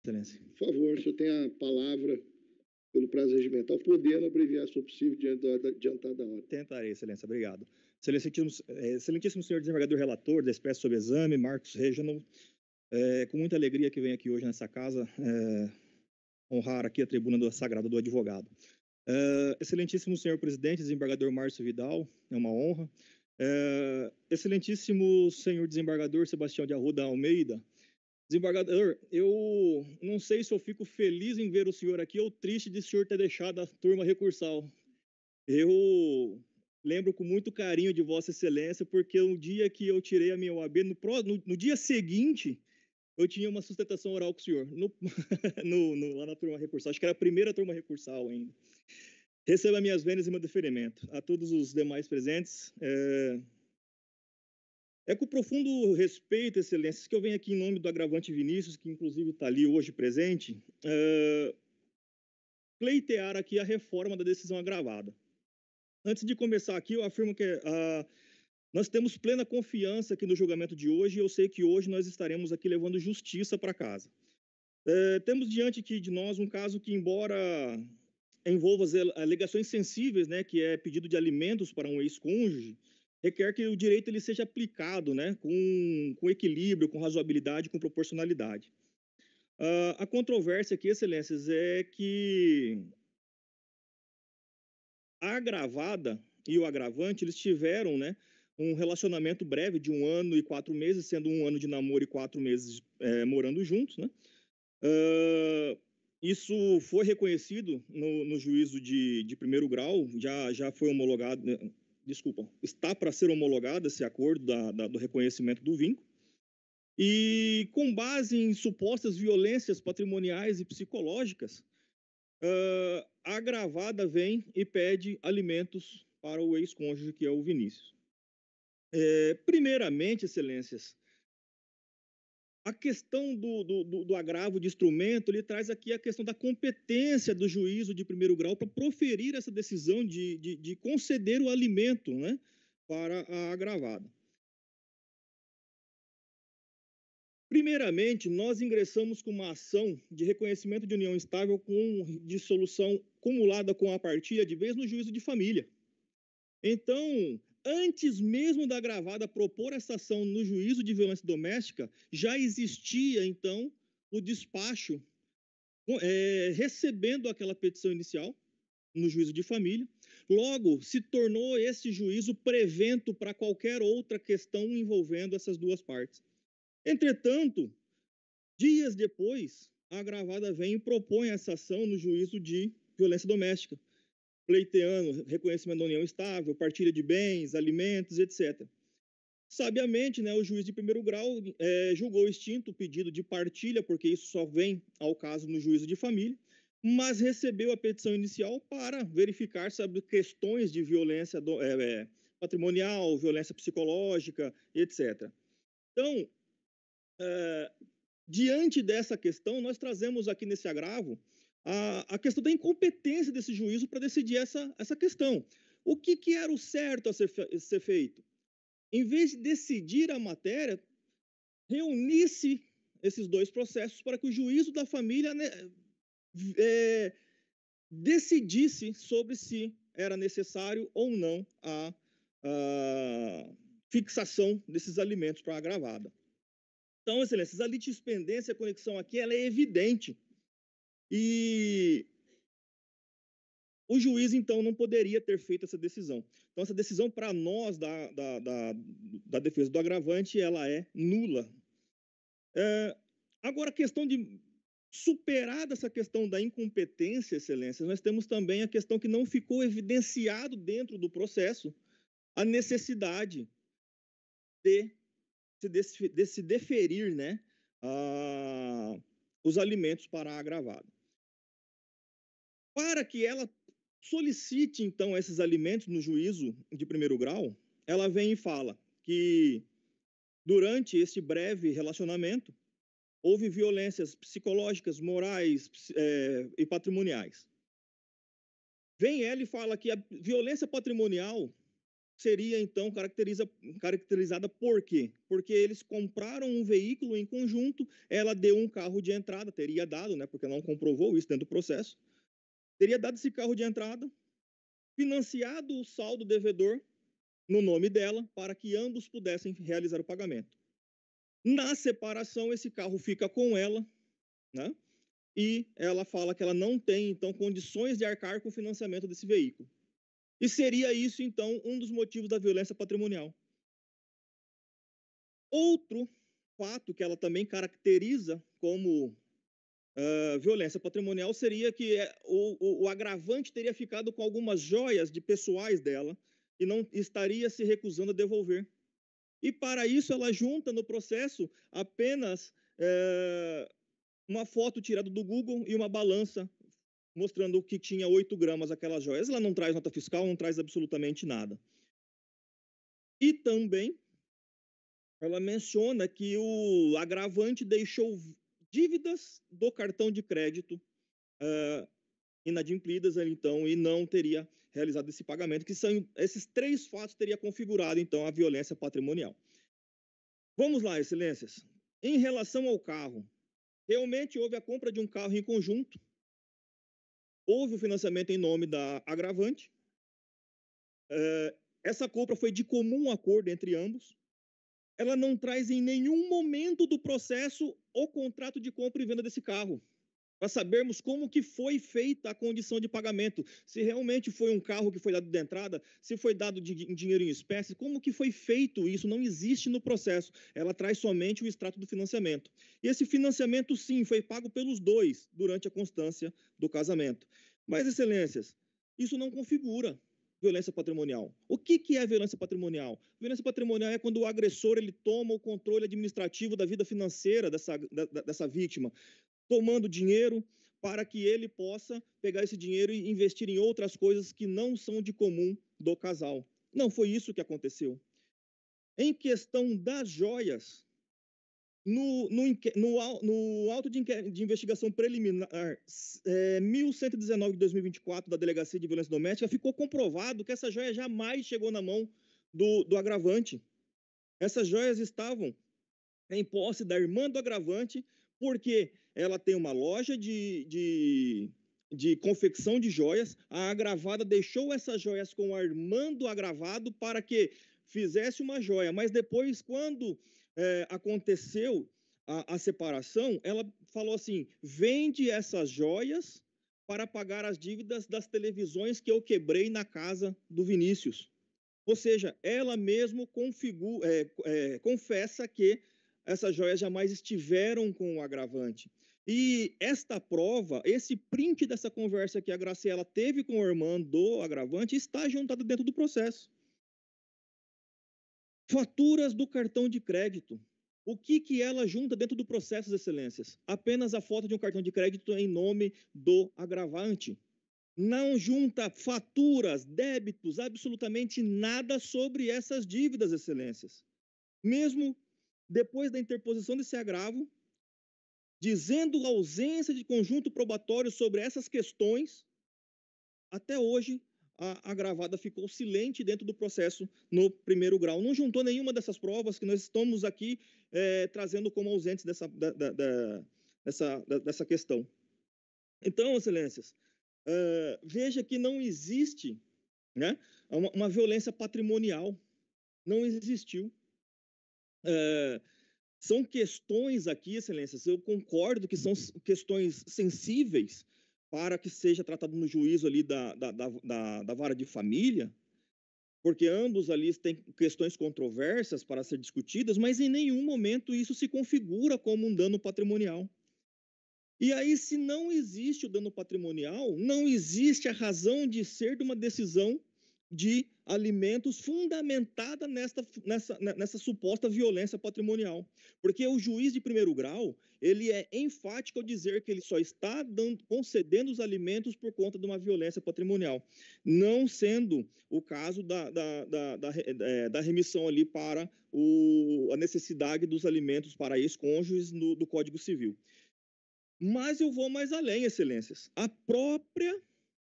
Excelência. Por favor, o senhor tem a palavra pelo prazo regimental, podendo abreviar, se for possível, diante da adiantada hora. Tentarei, Excelência. Obrigado. Excelentíssimo senhor desembargador relator da espécie sob exame, Marcos Reginald, com muita alegria que venho aqui hoje nessa casa honrar aqui a tribuna sagrada do advogado. Excelentíssimo senhor presidente, desembargador Márcio Vidal, é uma honra. Excelentíssimo senhor desembargador Sebastião de Arruda Almeida, desembargador, eu não sei se eu fico feliz em ver o senhor aqui ou triste de o senhor ter deixado a turma recursal. Eu lembro com muito carinho de Vossa Excelência, porque no dia que eu tirei a minha OAB, no dia seguinte, eu tinha uma sustentação oral com o senhor, lá na turma recursal. Acho que era a primeira turma recursal ainda. Receba minhas vênias e meu deferimento. A todos os demais presentes, com profundo respeito, Excelências, que eu venho aqui em nome do agravante Vinícius, que inclusive está ali hoje presente, pleitear aqui a reforma da decisão agravada. Antes de começar aqui, eu afirmo que nós temos plena confiança aqui no julgamento de hoje, e eu sei que hoje nós estaremos aqui levando justiça para casa. Temos diante aqui de nós um caso que, embora envolva as alegações sensíveis, né, que é pedido de alimentos para um ex-cônjuge, requer que o direito ele seja aplicado, né, com equilíbrio, com razoabilidade, com proporcionalidade. A controvérsia aqui, Excelências, é que a agravada e o agravante, eles tiveram, né, um relacionamento breve de 1 ano e 4 meses, sendo 1 ano de namoro e 4 meses morando juntos, né? Isso foi reconhecido no juízo de primeiro grau, já foi homologado, está para ser homologado esse acordo do reconhecimento do vínculo, e com base em supostas violências patrimoniais e psicológicas, a agravada vem e pede alimentos para o ex-cônjuge, que é o Vinícius. Primeiramente, Excelências, a questão do agravo de instrumento, ele traz aqui a questão da competência do juízo de primeiro grau para proferir essa decisão de conceder o alimento, né, para a agravada. Primeiramente, nós ingressamos com uma ação de reconhecimento de união estável com dissolução cumulada com a partilha de vez no juízo de família. Então, antes mesmo da agravada propor essa ação no juízo de violência doméstica, já existia, então, o despacho recebendo aquela petição inicial no juízo de família. Logo, se tornou esse juízo prevento para qualquer outra questão envolvendo essas duas partes. Entretanto, dias depois, a agravada vem e propõe essa ação no juízo de violência doméstica, pleiteando reconhecimento da união estável, partilha de bens, alimentos, etc. Sabiamente, né, o juiz de primeiro grau julgou extinto o pedido de partilha, porque isso só vem ao caso no juízo de família, mas recebeu a petição inicial para verificar sobre questões de violência patrimonial, violência psicológica, etc. Então, diante dessa questão, nós trazemos aqui nesse agravo a questão da incompetência desse juízo para decidir essa questão. O que era o certo a ser feito? Em vez de decidir a matéria, reunisse esses dois processos para que o juízo da família, né, decidisse sobre se era necessário ou não a fixação desses alimentos para a agravada. Então, Excelências, a litispendência, a conexão aqui, ela é evidente. E o juiz, então, não poderia ter feito essa decisão. Então, essa decisão, para nós, da defesa do agravante, ela é nula. Agora, a questão de superada essa questão da incompetência, Excelência, nós temos também a questão que não ficou evidenciado dentro do processo a necessidade de se deferir, né, os alimentos para a agravada. Para que ela solicite, então, esses alimentos no juízo de primeiro grau, ela vem e fala que, durante este breve relacionamento, houve violências psicológicas, morais e patrimoniais. Vem ela e fala que a violência patrimonial seria, então, caracterizada por quê? Porque eles compraram um veículo em conjunto, ela deu um carro de entrada, teria dado, né, porque não comprovou isso dentro do processo, teria dado esse carro de entrada, financiado o saldo devedor no nome dela, para que ambos pudessem realizar o pagamento. Na separação, esse carro fica com ela, né? E ela fala que ela não tem, então, condições de arcar com o financiamento desse veículo. E seria isso, então, um dos motivos da violência patrimonial. Outro fato que ela também caracteriza como violência patrimonial seria que o agravante teria ficado com algumas joias de pessoais dela e não estaria se recusando a devolver. E para isso ela junta no processo apenas uma foto tirada do Google e uma balança mostrando que tinha 8 gramas aquelas joias. Ela não traz nota fiscal, não traz absolutamente nada. E também ela menciona que o agravante deixou dívidas do cartão de crédito inadimplidas, então, e não teria realizado esse pagamento, que são esses 3 fatos teria configurado, então, a violência patrimonial. Vamos lá, excelências. Em relação ao carro, realmente houve a compra de um carro em conjunto, houve o financiamento em nome da agravante, essa compra foi de comum acordo entre ambos, ela não traz em nenhum momento do processo o contrato de compra e venda desse carro, para sabermos como que foi feita a condição de pagamento, se realmente foi um carro que foi dado de entrada, se foi dado dinheiro em espécie, como que foi feito isso, não existe no processo, ela traz somente o extrato do financiamento. E esse financiamento, sim, foi pago pelos dois durante a constância do casamento. Mas, excelências, isso não configura violência patrimonial. O que é violência patrimonial? Violência patrimonial é quando o agressor ele toma o controle administrativo da vida financeira dessa vítima, tomando dinheiro para que ele possa pegar esse dinheiro e investir em outras coisas que não são de comum do casal. Não foi isso que aconteceu. Em questão das joias, no auto de investigação preliminar 1119 de 2024 da Delegacia de Violência Doméstica, ficou comprovado que essa joia jamais chegou na mão do agravante. Essas joias estavam em posse da irmã do agravante, porque ela tem uma loja de confecção de joias, a agravada deixou essas joias com a irmã do agravado para que fizesse uma joia, mas depois, quando aconteceu a separação, ela falou assim, vende essas joias para pagar as dívidas das televisões que eu quebrei na casa do Vinícius. Ou seja, ela mesmo confessa que essas joias jamais estiveram com o agravante. E esta prova, esse print dessa conversa que a Graciela teve com o irmão do agravante, está juntado dentro do processo. Faturas do cartão de crédito. O que ela junta dentro do processo, excelências? Apenas a foto de um cartão de crédito em nome do agravante. Não junta faturas, débitos, absolutamente nada sobre essas dívidas, excelências. Mesmo depois da interposição desse agravo, dizendo a ausência de conjunto probatório sobre essas questões, até hoje a agravada ficou silente dentro do processo no primeiro grau. Não juntou nenhuma dessas provas que nós estamos aqui trazendo como ausentes dessa questão. Então, excelências, veja que não existe, né, uma violência patrimonial, não existiu. São questões aqui, excelências, eu concordo que são questões sensíveis para que seja tratado no juízo ali da vara de família, porque ambos ali têm questões controversas para ser discutidas, mas em nenhum momento isso se configura como um dano patrimonial. E aí, se não existe o dano patrimonial, não existe a razão de ser de uma decisão de alimentos fundamentada nessa suposta violência patrimonial. Porque o juiz de primeiro grau, ele é enfático ao dizer que ele só está concedendo os alimentos por conta de uma violência patrimonial, não sendo o caso da remissão ali para a necessidade dos alimentos para ex-cônjuges do Código Civil. Mas eu vou mais além, excelências. A própria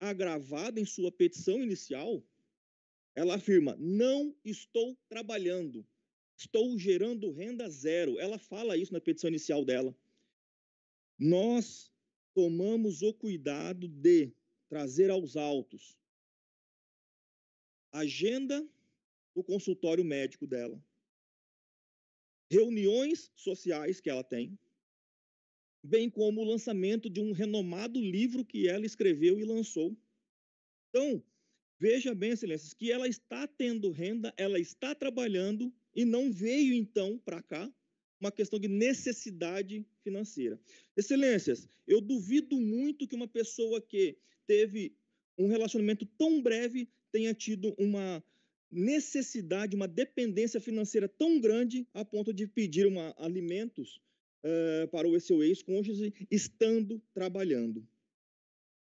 agravada, em sua petição inicial, Ela afirma: não estou trabalhando, estou gerando renda zero. Ela fala isso na petição inicial dela. Nós tomamos o cuidado de trazer aos autos a agenda do consultório médico dela, reuniões sociais que ela tem, bem como o lançamento de um renomado livro que ela escreveu e lançou. Então, veja bem, excelências, que ela está tendo renda, ela está trabalhando e não veio, então, para cá uma questão de necessidade financeira. Excelências, eu duvido muito que uma pessoa que teve um relacionamento tão breve tenha tido uma necessidade, uma dependência financeira tão grande a ponto de pedir alimentos para o seu ex-cônjuge estando trabalhando.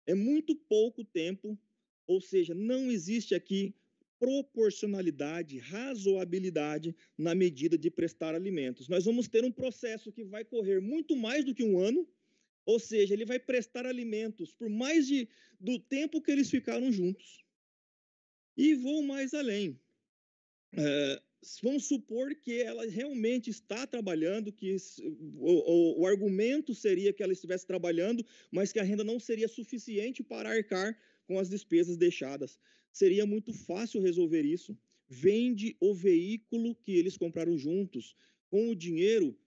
É muito pouco tempo, ou seja, não existe aqui proporcionalidade, razoabilidade na medida de prestar alimentos. Nós vamos ter um processo que vai correr muito mais do que um ano, ou seja, ele vai prestar alimentos por mais do tempo que eles ficaram juntos. E vou mais além. Vamos supor que ela realmente está trabalhando, que o argumento seria que ela estivesse trabalhando, mas que a renda não seria suficiente para arcar com as despesas deixadas. Seria muito fácil resolver isso. Vende o veículo que eles compraram juntos. Com o dinheiro,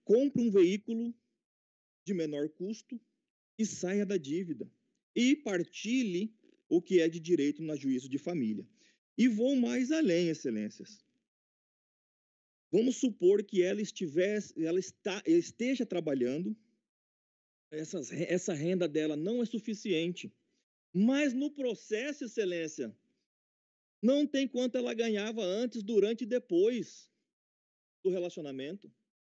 compra um veículo de menor custo e saia da dívida. E partilhe o que é de direito na juízo de família. E vou mais além, excelências. Vamos supor que ela esteja trabalhando, essa renda dela não é suficiente, mas no processo, excelência, não tem quanto ela ganhava antes, durante e depois do relacionamento.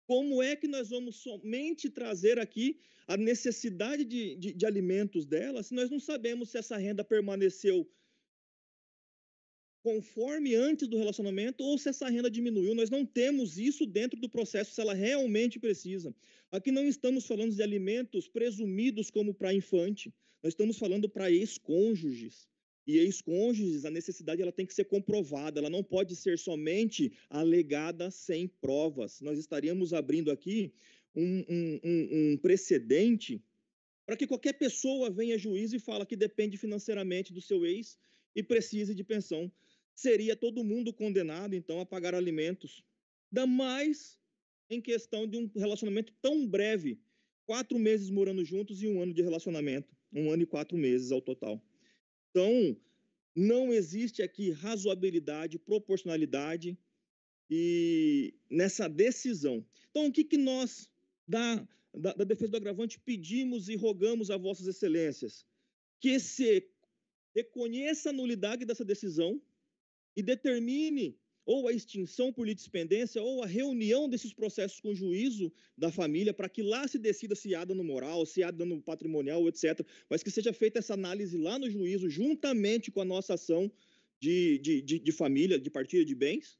Como é que nós vamos somente trazer aqui a necessidade de alimentos dela, se nós não sabemos se essa renda permaneceu conforme antes do relacionamento ou se essa renda diminuiu? Nós não temos isso dentro do processo, se ela realmente precisa. Aqui não estamos falando de alimentos presumidos como para infante, nós estamos falando para ex-cônjuges. E ex-cônjuges, a necessidade ela tem que ser comprovada, ela não pode ser somente alegada sem provas. Nós estaríamos abrindo aqui um precedente para que qualquer pessoa venha a juízo e fala que depende financeiramente do seu ex e precise de pensão. Seria todo mundo condenado, então, a pagar alimentos. Ainda mais em questão de um relacionamento tão breve, 4 meses morando juntos e 1 ano de relacionamento, 1 ano e 4 meses ao total. Então, não existe aqui razoabilidade, proporcionalidade e nessa decisão. Então, o que nós, da defesa do agravante, pedimos e rogamos a vossas excelências? Que se reconheça a nulidade dessa decisão e determine ou a extinção por litispendência ou a reunião desses processos com o juízo da família para que lá se decida se há dano moral, se há dano patrimonial, etc. Mas que seja feita essa análise lá no juízo, juntamente com a nossa ação de família, de partilha de bens,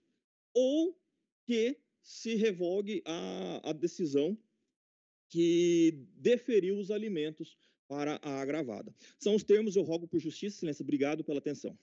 ou que se revogue a decisão que deferiu os alimentos para a agravada. São os termos, eu rogo por justiça, excelência. Obrigado pela atenção.